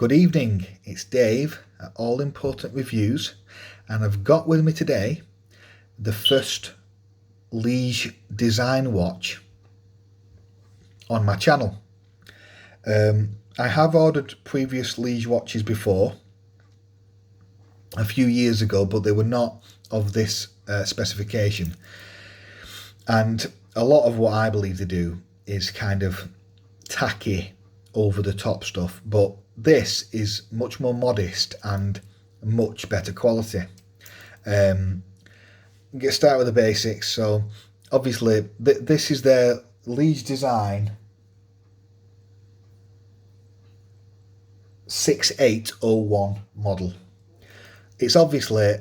Good evening, it's Dave at All Important Reviews, and I've got with me today the first Lige design watch on my channel. I have ordered previous Lige watches before, a few years ago, but they were not of this specification. And a lot of what I believe they do is kind of tacky, over the top stuff, but this is much more modest and much better quality. Get started with the basics. So obviously this is their Lige design 6801 model. It's obviously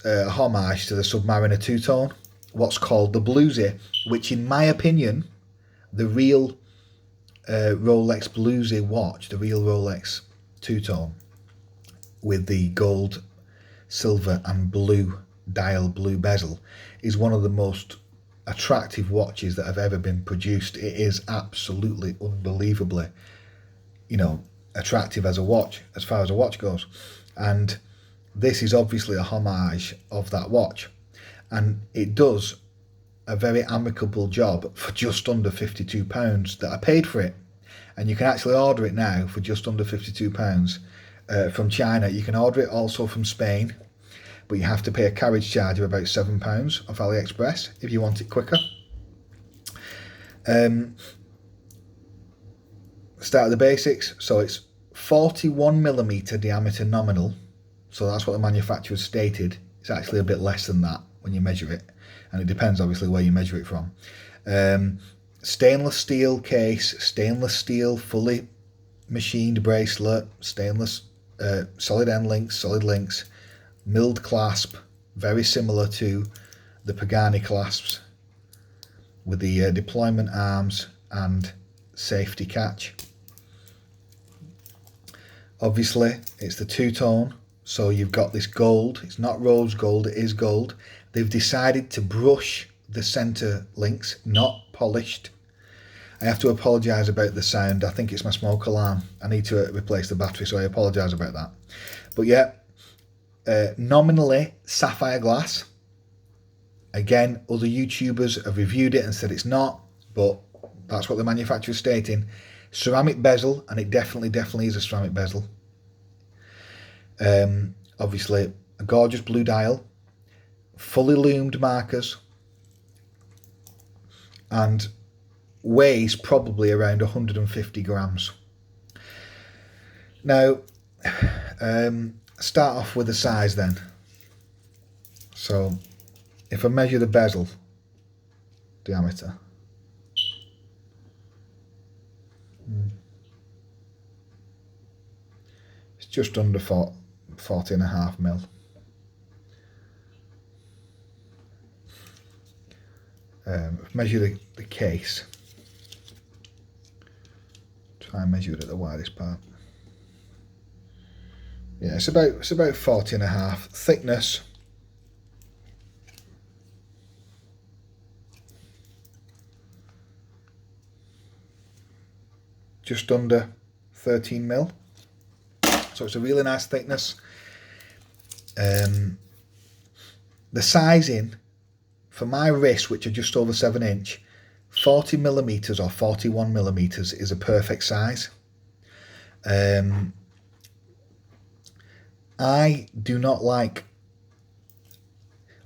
a homage to the Submariner two-tone, what's called the Bluesy, which in my opinion, the real Rolex Bluesy watch, the real Rolex two-tone with the gold, silver and blue dial, blue bezel, is one of the most attractive watches that have ever been produced. It is absolutely unbelievably, attractive as a watch, as far as a watch goes. And this is obviously a homage of that watch, and it does a very amicable job for just under £52 that I paid for it. And you can actually order it now for just under £52 from China. You can order it also from Spain, but you have to pay a carriage charge of about £7 off AliExpress if you want it quicker. Start at the basics. So it's 41mm diameter nominal. So that's what the manufacturer stated. It's actually a bit less than that when you measure it, and it depends obviously where you measure it from. Stainless steel case, stainless steel fully machined bracelet, stainless solid end links, solid links, milled clasp, very similar to the Pagani clasps, with the deployment arms and safety catch. Obviously it's the two-tone, so you've got this gold. It's not rose gold, it is gold. They've decided to brush the center links, not polished. I have to apologise about the sound. I think it's my smoke alarm. I need to replace the battery, so I apologise about that. But yeah, nominally sapphire glass. Again, other YouTubers have reviewed it and said it's not, but that's what the manufacturer's stating. Ceramic bezel, and it definitely is a ceramic bezel. Obviously a gorgeous blue dial, fully loomed markers, and weighs probably around 150 grams. Now, start off with the size then. So if I measure the bezel diameter, it's just under 40.5 mil. Measure the case. Try and measure it at the widest part. Yeah, it's about 40.5. Thickness, just under 13 mil. So it's a really nice thickness. The sizing for my wrist, which are just over 7 inch, 40mm or 41mm is a perfect size. I do not like,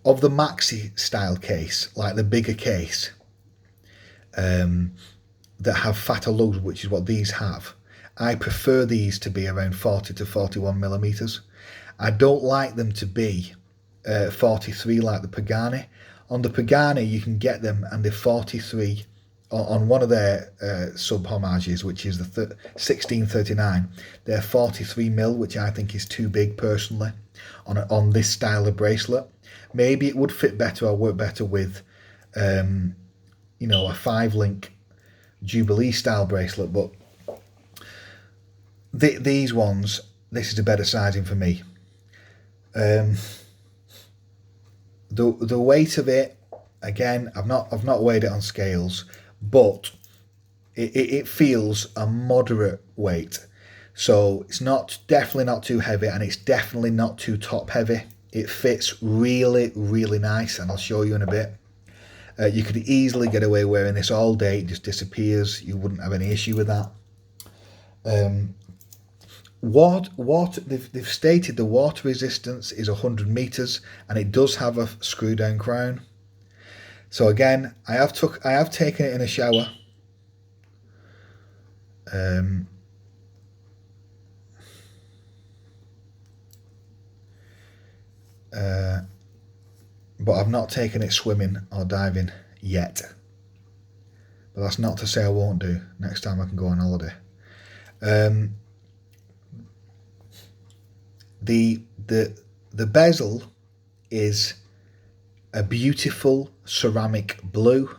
of the maxi style case, like the bigger case, that have fatter lugs, which is what these have. I prefer these to be around 40 to 41mm. I don't like them to be 43 like the Pagani. On the Pagani you can get them and they're 43 on one of their sub homages, which is the 1639. They're 43 mil, which I think is too big personally on this style of bracelet. Maybe it would fit better or work better with a 5-link Jubilee style bracelet, but these ones, this is a better sizing for me. The weight of it, again, I've not weighed it on scales, but it feels a moderate weight. So it's definitely not too heavy, and it's definitely not too top heavy. It fits really, really nice, and I'll show you in a bit. You could easily get away wearing this all day. It just disappears. You wouldn't have any issue with that. They've stated the water resistance is 100 meters, and it does have a screw down crown. So again, I have taken it in a shower. But I've not taken it swimming or diving yet. But that's not to say I won't do next time I can go on holiday. The bezel is a beautiful ceramic blue.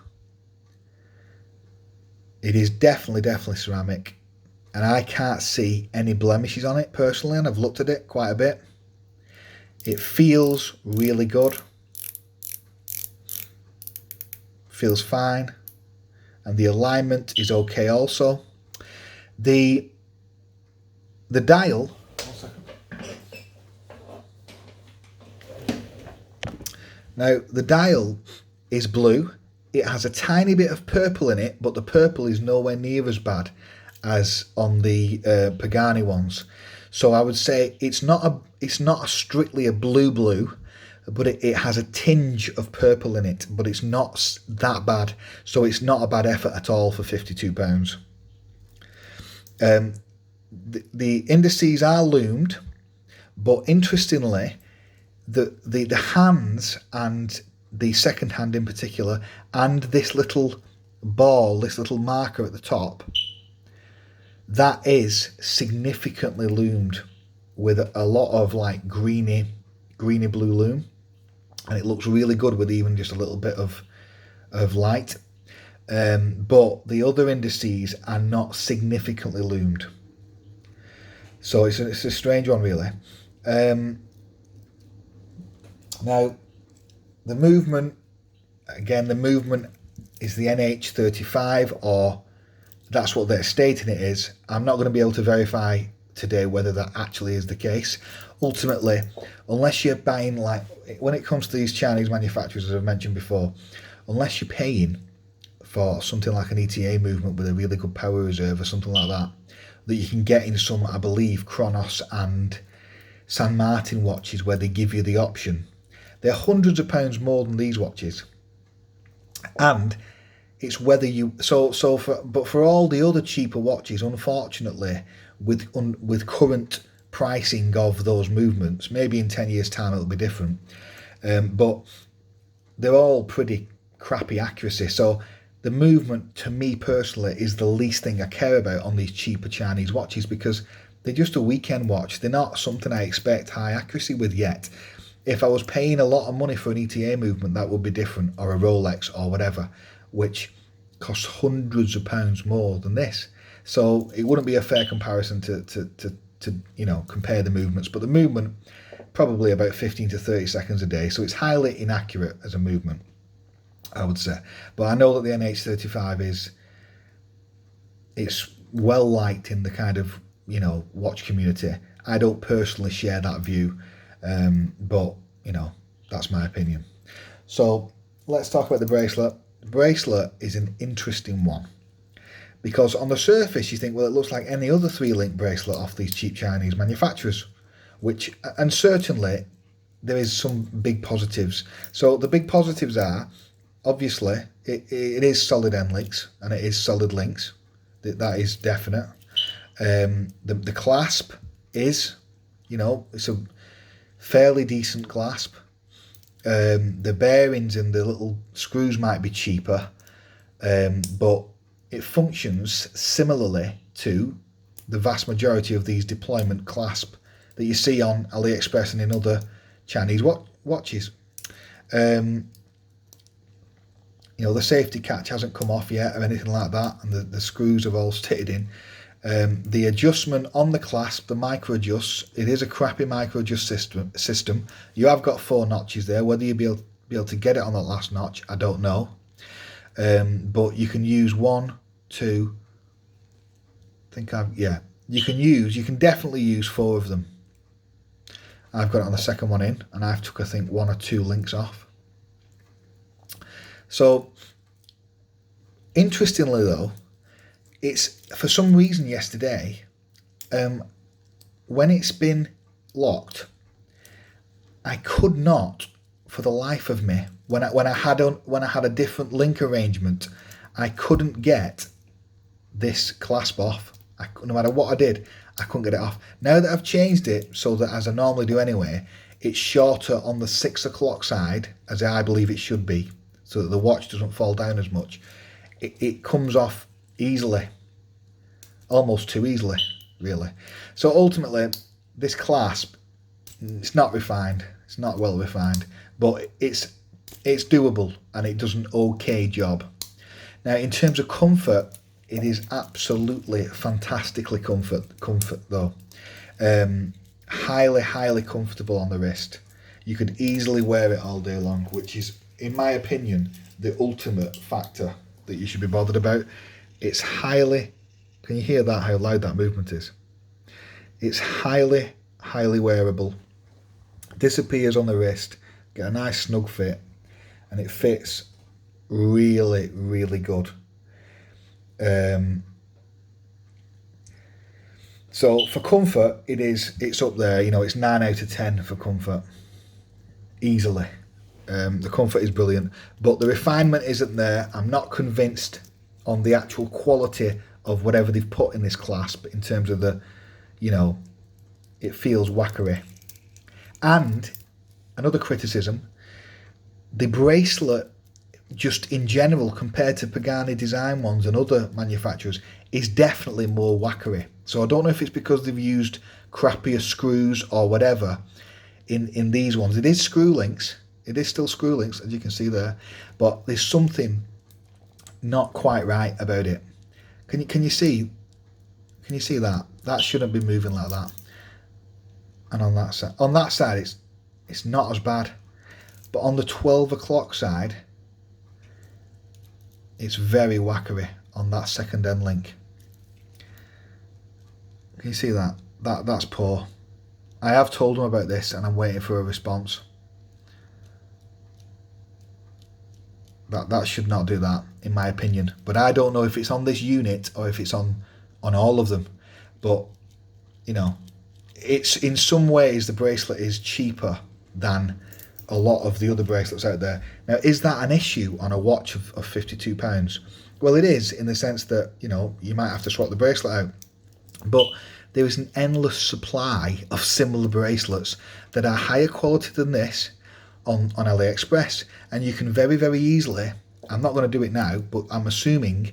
It is definitely ceramic, and I can't see any blemishes on it personally, and I've looked at it quite a bit. It feels really good. Feels fine, and the alignment is okay also. The dial, now the dial is blue. It has a tiny bit of purple in it, but the purple is nowhere near as bad as on the Pagani ones. So I would say it's not strictly a blue, but it has a tinge of purple in it, but it's not that bad. So it's not a bad effort at all for £52. The indices are loomed, but interestingly, the hands, and the second hand in particular, and this little ball, this little marker at the top, that is significantly loomed with a lot of like greeny blue loom, and it looks really good with even just a little bit of light. But the other indices are not significantly loomed, so it's a strange one really. Now the movement is the NH35, or that's what they're stating it is. I'm not going to be able to verify today whether that actually is the case. Ultimately, unless you're buying, like when it comes to these Chinese manufacturers, as I've mentioned before, unless you're paying for something like an ETA movement with a really good power reserve or something like that you can get in some, I believe, Chronos and San Martin watches where they give you the option, they're hundreds of pounds more than these watches. And it's whether you but for all the other cheaper watches, unfortunately, with current pricing of those movements, maybe in 10 years time it'll be different, but they're all pretty crappy accuracy. So the movement, to me personally, is the least thing I care about on these cheaper Chinese watches, because they're just a weekend watch. They're not something I expect high accuracy with yet. If I was paying a lot of money for an ETA movement, that would be different, or a Rolex or whatever, which costs hundreds of pounds more than this. So it wouldn't be a fair comparison to compare the movements. But the movement, probably about 15 to 30 seconds a day, so it's highly inaccurate as a movement, I would say. But I know that the NH35 it's well liked in the kind of watch community. I don't personally share that view, but that's my opinion. So let's talk about the bracelet. The bracelet is an interesting one, because on the surface you think, well, it looks like any other 3-link bracelet off these cheap Chinese manufacturers, and certainly there is some big positives. So the big positives are, obviously, it is solid end links and it is solid links. That is definite. The clasp is, it's a fairly decent clasp. The bearings and the little screws might be cheaper, but it functions similarly to the vast majority of these deployment clasp that you see on AliExpress and in other Chinese watches. The safety catch hasn't come off yet or anything like that, and the screws have all stayed in. The adjustment on the clasp, the micro adjusts, it is a crappy micro adjust system. You have got 4 notches there. Whether you'll be able to get it on that last notch, I don't know. But you can use 1, 2, you can definitely use 4 of them. I've got it on the second one in, and I've took, I think, 1 or 2 links off. So, interestingly though, it's, for some reason yesterday, when it's been locked, I could not, for the life of me, when I had a different link arrangement, I couldn't get this clasp off. No matter what I did, I couldn't get it off. Now that I've changed it so that, as I normally do anyway, it's shorter on the 6 o'clock side, as I believe it should be, so that the watch doesn't fall down as much, it comes off easily, almost too easily, really. So ultimately, this clasp, it's not refined, it's not well refined, but it's doable, and it does an okay job. Now, in terms of comfort, it is absolutely fantastically comfort though. Highly comfortable on the wrist. You could easily wear it all day long, which is, in my opinion, the ultimate factor that you should be bothered about. It's highly, can you hear that, how loud that movement is? It's highly wearable. Disappears on the wrist, get a nice snug fit, and it fits really good. So for comfort, it's up there. You know, it's 9 out of 10 for comfort, easily. The comfort is brilliant, but the refinement isn't there. I'm not convinced on the actual quality of whatever they've put in this clasp in terms of the, you know, it feels wackery. And another criticism, the bracelet, just in general, compared to Pagani design ones and other manufacturers, is definitely more wackery. So I don't know if it's because they've used crappier screws or whatever in these ones. It is screw links. It is still screw links, as you can see there, but there's something not quite right about it. Can you see that? That shouldn't be moving like that. And on that side, it's not as bad. But on the 12 o'clock side, it's very wackery on that second end link. Can you see that? That's poor. I have told them about this, and I'm waiting for a response. That should not do that, in my opinion. But I don't know if it's on this unit or if it's on all of them. But, you know, it's, in some ways, the bracelet is cheaper than a lot of the other bracelets out there. Now, is that an issue on a watch of £52? Well, it is, in the sense that, you know, you might have to swap the bracelet out. But there is an endless supply of similar bracelets that are higher quality than this on AliExpress, and you can very easily, I'm not going to do it now, but I'm assuming,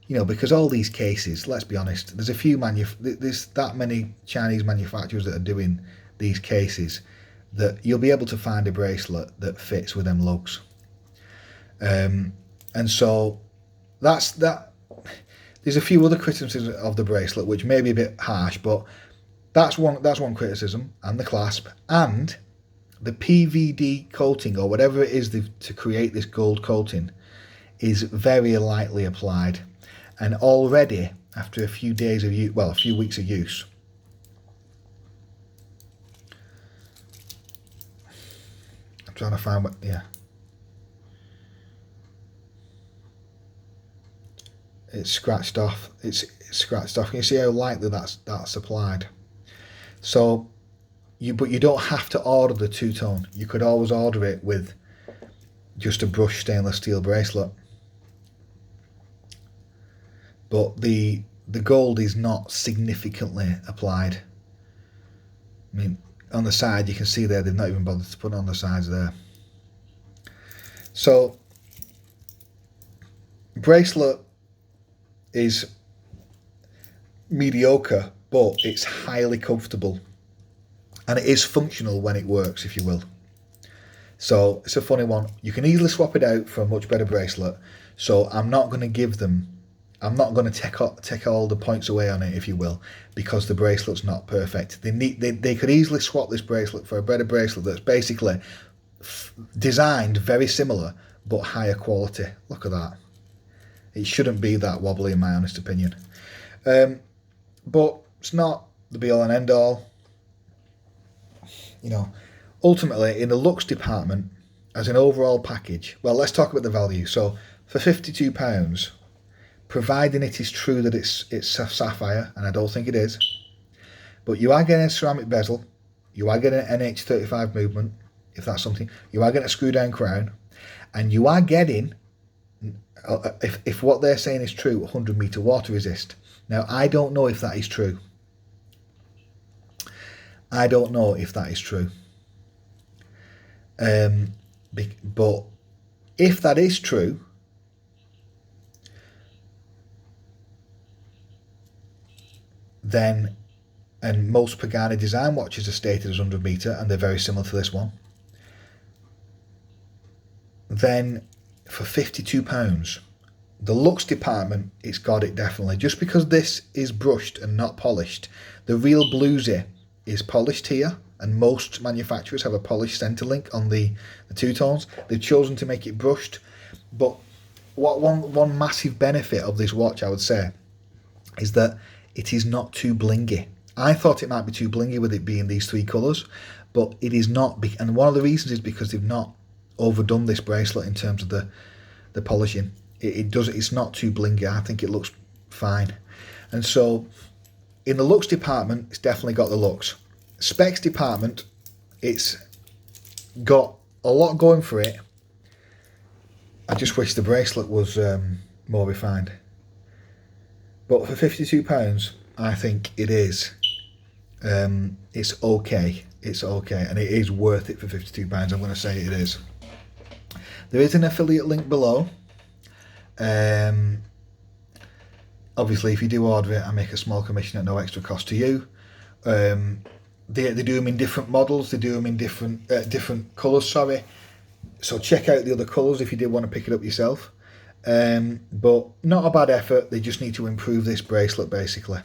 you know, because all these cases, let's be honest, there's that many Chinese manufacturers that are doing these cases, that you'll be able to find a bracelet that fits with them lugs. And so that's that. There's a few other criticisms of the bracelet which may be a bit harsh, but that's one criticism, and the clasp, and the PVD coating, or whatever it is to create this gold coating, is very lightly applied. And already, after a few days of use, well, a few weeks of use, I'm trying to find what, yeah. It's scratched off. It's scratched off. Can you see how lightly that's applied? So, but you don't have to order the two-tone. You could always order it with just a brushed stainless steel bracelet. But the gold is not significantly applied. I mean, on the side, you can see there, they've not even bothered to put it on the sides there. So, bracelet is mediocre, but it's highly comfortable. And it is functional when it works, if you will. So, it's a funny one. You can easily swap it out for a much better bracelet. So, I'm not going to take all the points away on it, if you will, because the bracelet's not perfect. They could easily swap this bracelet for a better bracelet that's basically designed very similar but higher quality. Look at that. It shouldn't be that wobbly, in my honest opinion. But It's not the be all and end all. You know, ultimately in the looks department, as an overall package, well, let's talk about the value. So for £52, providing it is true that it's a sapphire, and I don't think it is, but you are getting a ceramic bezel, you are getting an NH35 movement, if that's something, you are getting a screw down crown, and you are getting, if what they're saying is true, 100 meter water resist. Now, I don't know if that is true. I don't know if that is true. But if that is true, then, and most Pagani design watches are stated as 100 meter, and they're very similar to this one, then for £52, the looks department, it's got it definitely. Just because this is brushed and not polished, the real bluesy is polished here, and most manufacturers have a polished center link on the two tones. They've chosen to make it brushed. But what one massive benefit of this watch, I would say, is that it is not too blingy. I thought it might be too blingy with it being these three colours, but it is not. And one of the reasons is because they've not overdone this bracelet in terms of the polishing. It's not too blingy. I think it looks fine. And so in the looks department, it's definitely got the looks. Specs department, it's got a lot going for it. I just wish the bracelet was more refined. But for £52, I think it is. It's okay. It's okay, and it is worth it for £52. I'm going to say it is. There is an affiliate link below. Obviously, if you do order it, I make a small commission at no extra cost to you. They do them in different models. They do them in different colours. Sorry. So check out the other colours if you did want to pick it up yourself. But not a bad effort. They just need to improve this bracelet basically,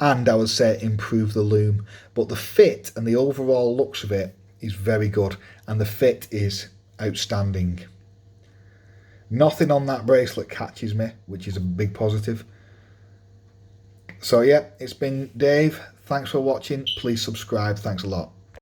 and I would say improve the loom. But the fit and the overall looks of it is very good, and the fit is outstanding. Nothing on that bracelet catches me, which is a big positive. So yeah, it's been Dave. Thanks for watching. Please subscribe. Thanks a lot.